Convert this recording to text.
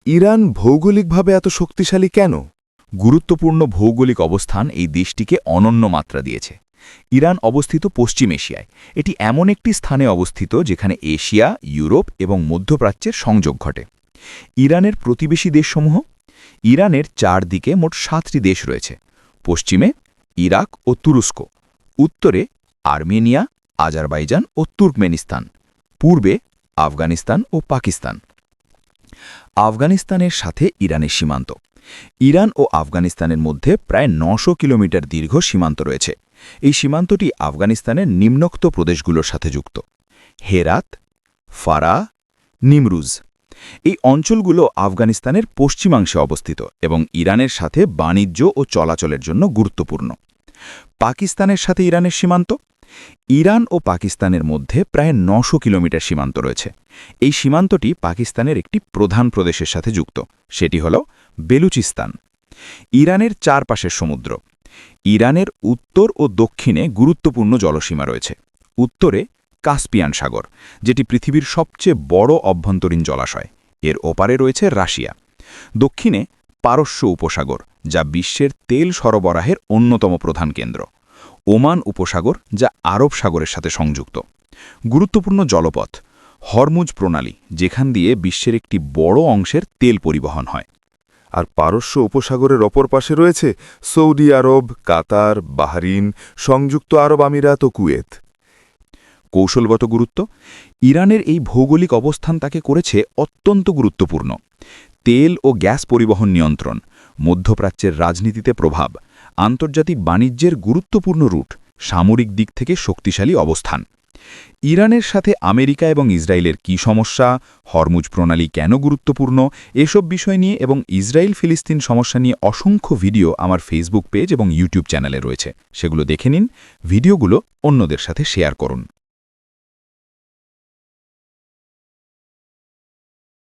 Iran ভৌগোলিকভাবে এত শক্তিশালী কেন? গুরুত্বপূর্ণ ভৌগোলিক অবস্থান এই দেশটিকে অনন্য মাত্রা দিয়েছে। ইরান অবস্থিত পশ্চিম এশিয়ায়। এটি এমন একটি স্থানে অবস্থিত যেখানে এশিয়া, ইউরোপ এবং মধ্যপ্রাচ্যের সংযোগ ঘটে। ইরানের প্রতিবেশী দেশসমূহ। ইরানের চারদিকে মোট 7টি দেশ রয়েছে। পশ্চিমে ইরাক ও তুরস্ক, উত্তরে আর্মেনিয়া, আজারবাইজান ও তুর্কমেনিস্তান, পূর্বে আফগানিস্তান ও পাকিস্তান। আফগানিস্তানের সাথে ইরানের সীমান্ত। ইরান ও আফগানিস্তানের মধ্যে প্রায় 900 কিলোমিটার দীর্ঘ সীমান্ত রয়েছে। এই সীমান্তটি আফগানিস্তানের নিম্নোক্ত প্রদেশগুলোর সাথে যুক্ত: হেরাত, ফারা, নিমরুজ। এই অঞ্চলগুলো আফগানিস্তানের পশ্চিমাংশে অবস্থিত এবং ইরানের সাথে বাণিজ্য ও চলাচলের জন্য গুরুত্বপূর্ণ। পাকিস্তানের সাথে ইরানের সীমান্ত। ইরান ও পাকিস্তানের মধ্যে প্রায় 900 কিলোমিটার সীমান্ত রয়েছে। এই সীমান্তটি পাকিস্তানের একটি প্রধান প্রদেশের সাথে যুক্ত, সেটি হল বেলুচিস্তান। ইরানের চারপাশের সমুদ্র। ইরানের উত্তর ও দক্ষিণে গুরুত্বপূর্ণ জলসীমা রয়েছে। উত্তরে কাস্পিয়ান সাগর, যেটি পৃথিবীর সবচেয়ে বড় অভ্যন্তরীণ জলাশয়। এর ওপারে রয়েছে রাশিয়া। দক্ষিণে পারস্য উপসাগর, যা বিশ্বের তেল সরবরাহের অন্যতম প্রধান কেন্দ্র। ওমান উপসাগর, যা আরব সাগরের সাথে সংযুক্ত। গুরুত্বপূর্ণ জলপথ: হরমুজ প্রণালী, যেখান দিয়ে বিশ্বের একটি বড় অংশের তেল পরিবহন হয়। আর পারস্য উপসাগরের অপর পাশে রয়েছে সৌদি আরব, কাতার, বাহরিন, সংযুক্ত আরব আমিরাত ও কুয়েত। কৌশলগত গুরুত্ব: ইরানের এই ভৌগোলিক অবস্থান তাকে করেছে অত্যন্ত গুরুত্বপূর্ণ। তেল ও গ্যাস পরিবহন নিয়ন্ত্রণ, মধ্যপ্রাচ্যের রাজনীতিতে প্রভাব, আন্তর্জাতিক বাণিজ্যের গুরুত্বপূর্ণ রুট, সামরিক দিক থেকে শক্তিশালী অবস্থান। ইরানের সাথে আমেরিকা এবং ইসরায়েলের কী সমস্যা, হরমুজ প্রণালী কেন গুরুত্বপূর্ণ, এসব বিষয় নিয়ে এবং ইসরায়েল ফিলিস্তিন সমস্যা নিয়ে অসংখ্য ভিডিও আমার ফেসবুক পেজ এবং ইউটিউব চ্যানেলে রয়েছে। সেগুলো দেখে নিন, ভিডিওগুলো অন্যদের সাথে শেয়ার করুন।